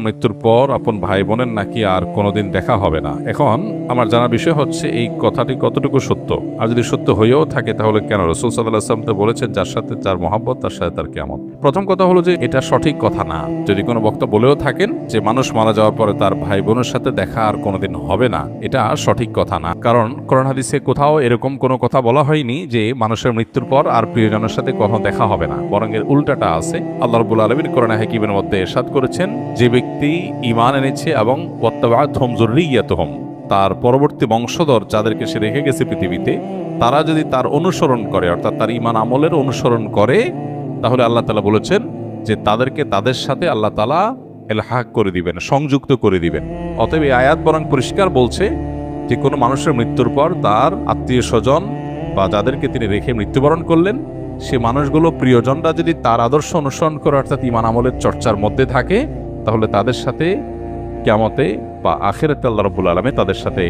মৃত্যুর পর আপন ভাই বোনের নাকি আর কোনোদিন দেখা হবে না। এখন আমার জানার বিষয় হচ্ছে এই কথাটি কতটুকু সত্য, আর যদি সত্য হয়েও থাকে তাহলে কেন? রাসূল সাল্লাল্লাহু আলাইহি ওয়াসাল্লাম তো বলেছেন, যার সাথে যার মহব্বত তার সাথে তার কিয়ামত। প্রথম কথা হলো যে এটা সঠিক কথা না। যদি কোনো বক্তা বলেও থাকেন যে মানুষ মারা যাওয়ার পরে তার ভাই বোনের সাথে দেখা আর কোনোদিন হবে না, এটা সঠিক কথা না। কারণ কোরআন হাদিসে কোথাও এরকম কোনো কথা বলা হয়নি যে মানুষের মৃত্যুর পর আর প্রিয়জনের সাথে কখনো দেখা হবে না, বরং এর উল্টাটা আছে। আল্লাহ রাব্বুল আলামিন কোরআন হাকিমের মধ্যে ইরশাদ করেছেন, যে ব্যক্তি ঈমান এনেছে এবং ওয়াত্তাবা'আতহুম যুররিয়্যাতুহুম, তার পরবর্তী বংশধর যাদেরকে সে রেখে গেছে পৃথিবীতে, তারা যদি তার অনুসরণ করে, অর্থাৎ তার ঈমান আমলের অনুসরণ করে, তাহলে আল্লাহ তাআলা বলেছেন যে তাদেরকে তাদের সাথে আল্লাহ তাআলা ইলহাক করে দিবেন, সংযুক্ত করে দিবেন। অতএব এই আয়াত বরং পরিষ্কার বলছে যে কোনো মানুষের মৃত্যুর পর তার আত্মীয় স্বজন বা যাদেরকে তিনি রেখে মৃত্যুবরণ করলেন, সে মানুষগুলো প্রিয়জনরা যদি তার আদর্শ অনুসরণ করে, অর্থাৎ ঈমান আমলের চর্চার মধ্যে থাকে, তাহলে তাদের সাথে কিয়ামতে বা আখিরাতে আল্লাহ রাব্বুল আলামিন তাদের সাথে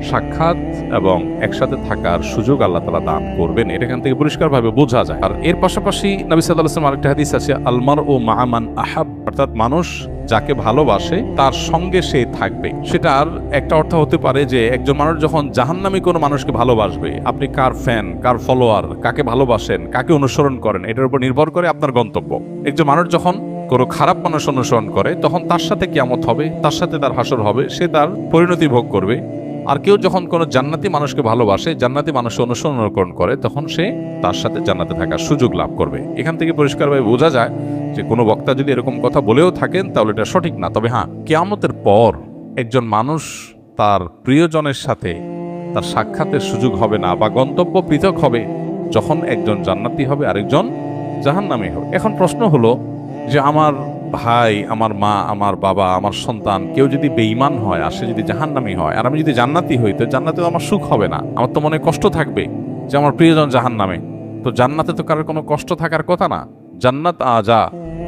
সাক্ষাৎ এবং একসাথে থাকার সুযোগ আল্লাহ তাআলা দান করবেন। এটা এখান থেকে পরিষ্কারভাবে বোঝা যায়। আর এর পাশাপাশি নবী সাল্লাল্লাহু আলাইহি ওয়াসাল্লাম আরেকটা হাদিস আছে, আলমারউ মা'a মান আহাব, অর্থাৎ মানুষ যাকে ভালোবাসে তার সঙ্গে সে থাকবে। সেটার একটা অর্থ হতে পারে যে একজন মানুষ যখন জাহান্নামী কোনো মানুষকে ভালোবাসবে, আপনি কার ফ্যান, কার ফলোয়ার, কাকে ভালোবাসেন, কাকে অনুসরণ করেন, এটার উপর নির্ভর করে আপনার গন্তব্য। একজন মানুষ যখন কোনো খারাপ মানুষ অনুসরণ করে, তখন তার সাথে কিয়ামত হবে, তার সাথে তার হাসর হবে, সে তার পরিণতি ভোগ করবে। আর কেউ যখন কোনো জান্নাতি মানুষকে ভালোবাসে, জান্নাতি মানুষকে অনুসরণ করে, তখন সে তার সাথে জান্নাতে থাকার সুযোগ লাভ করবে। এখান থেকে পরিষ্কারভাবে বোঝা যায় যে কোনো বক্তা যদি এরকম কথা বলেও থাকেন তাহলে এটা সঠিক না। তবে হ্যাঁ, কিয়ামতের পর একজন মানুষ তার প্রিয়জনের সাথে তার সাক্ষাতের সুযোগ হবে না বা গন্তব্য পৃথক হবে, যখন একজন জান্নাতি হবে আরেকজন জাহান্নামী হবে। এখন প্রশ্ন হলো যে আমার ভাই, আমার মা, আমার বাবা, আমার সন্তান কেউ যদি বেঈমান হয় আর সে যদি জাহান্নামী হয়, আর আমি যদি জান্নাতি হই, তো জান্নাতে তো আমার সুখ হবে না, আমার তো মনে কষ্ট থাকবে যে আমার প্রিয়জন জাহান্নামে। তো জান্নাতে তো কারোর কোনো কষ্ট থাকার কথা না। জান্নাত আজা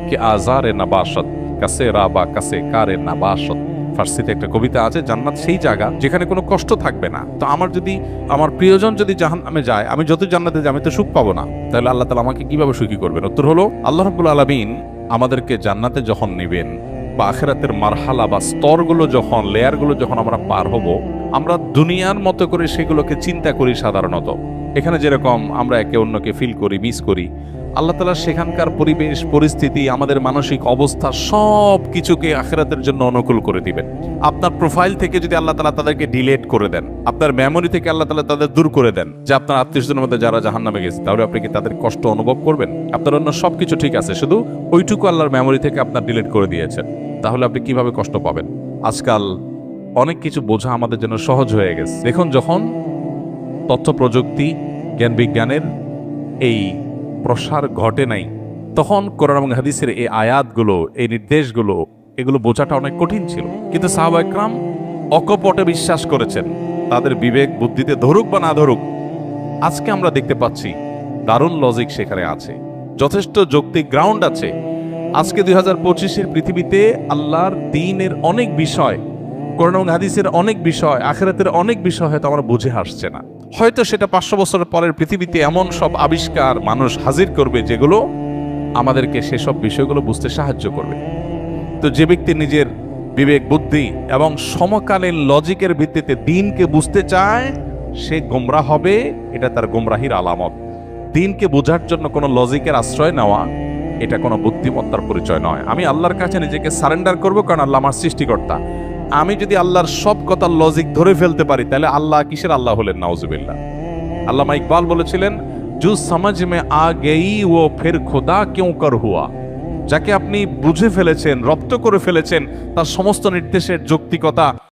কে আজারে নাবাসত কাছে রাবা কাছে কারে নাবাসত, ফার্সিতে একটা কবিতা আছে, জান্নাত সেই জায়গা যেখানে কোনো কষ্ট থাকবে না। তো আমার প্রিয়জন যদি জাহান্নামে যায়, আমি যত জান্নাতে যাই আমি তো সুখ পাবো না, তাহলে আল্লাহ তাআলা আমাকে কিভাবে সুখী করবেন? উত্তর হলো, আল্লাহ রাব্বুল আলামিন আমাদেরকে জান্নাতে যখন নেবেন বা আখিরাতের মারহালা বা স্তরগুলো যখন, লেয়ারগুলো যখন আমরা পার হব, আমরা দুনিয়ার মতো করে সেগুলোকে চিন্তা করি সাধারণত। এখানে যেরকম আমরা একে অন্যকে ফিল করি, মিস করি, আল্লাহ তাআলা সেখানকার পরিবেশ, পরিস্থিতি, আমাদের মানসিক অবস্থা সব কিছুকে আখিরাতের জন্য অনুকূল করে দিবেন। আপনার প্রোফাইল থেকে যদি আল্লাহ তাআলা তাদেরকে ডিলিট করে দেন, আপনার মেমোরি থেকে আল্লাহ তাআলা তাদের দূর করে দেন, যে আপনার আত্মীয়স্বজনের মধ্যে যারা জাহান্নামে গেছে, তাহলে আপনি কি তাদের কষ্ট অনুভব করবেন? আপনার অন্য সবকিছু ঠিক আছে, শুধু ওইটুকু আল্লাহর মেমোরি থেকে আপনার ডিলিট করে দিয়েছেন, তাহলে আপনি কিভাবে কষ্ট পাবেন? আজকাল অনেক কিছু বোঝা আমাদের জন্য সহজ হয়ে গেছে। দেখুন, যখন তথ্য প্রযুক্তি, জ্ঞান বিজ্ঞানের এই প্রসার ঘটে নাই, তখন কোরআন এবং হাদিসের এই আয়াতগুলো, এই নির্দেশগুলো, এগুলো বোঝাটা অনেক কঠিন ছিল। কিন্তু সাহাবা ইকরাম অকপটে বিশ্বাস করেছেন, তাদের বিবেক বুদ্ধিতে ধরুক বা না ধরুক। আজকে আমরা দেখতে পাচ্ছি দারুণ লজিক সেখানে আছে, যথেষ্ট যৌক্তিক গ্রাউন্ড আছে। আজকে 2025-এর পৃথিবীতে আল্লাহর দ্বীনের অনেক বিষয়, কোরআন এবং হাদিসের অনেক বিষয়, আখিরাতের অনেক বিষয় হয়তো আমরা বুঝে আসছে না। হয়তো সেটা 500 বছরের পরের পৃথিবীতে এমন সব আবিষ্কার মানুষ হাজির করবে যেগুলো আমাদেরকে সেসব বিষয়গুলো বুঝতে সাহায্য করবে। তো যে ব্যক্তি নিজের বিবেক বুদ্ধি এবং সমকালীন লজিকের ভিত্তিতে দ্বীনকে বুঝতে চায়, সে গোমরাহ হবে। এটা তার গোমরাহির আলামত। দ্বীনকে বোঝার জন্য কোনো লজিকের আশ্রয় নেওয়া, এটা কোনো বুদ্ধিমত্তার পরিচয় নয়। আমি আল্লাহর কাছে নিজেকে সারেন্ডার করব, কারণ আল্লাহ আমার সৃষ্টিকর্তা। আমি যদি আল্লাহর সব কথার লজিক ধরে ফেলতে পারি, তাহলে আল্লাহ কিসের আল্লাহ হলেন? নাউজুবিল্লাহ। আল্লামা ইকবাল বলেছিলেন, জু সমঝ মে আ গই ও ফির খোদা কিউ কর হুয়া। যাকে আপনি বুঝে ফেলেছেন, রপ্ত করে ফেলেছেন, তার সমস্ত নির্দেশের যৌক্তিকতা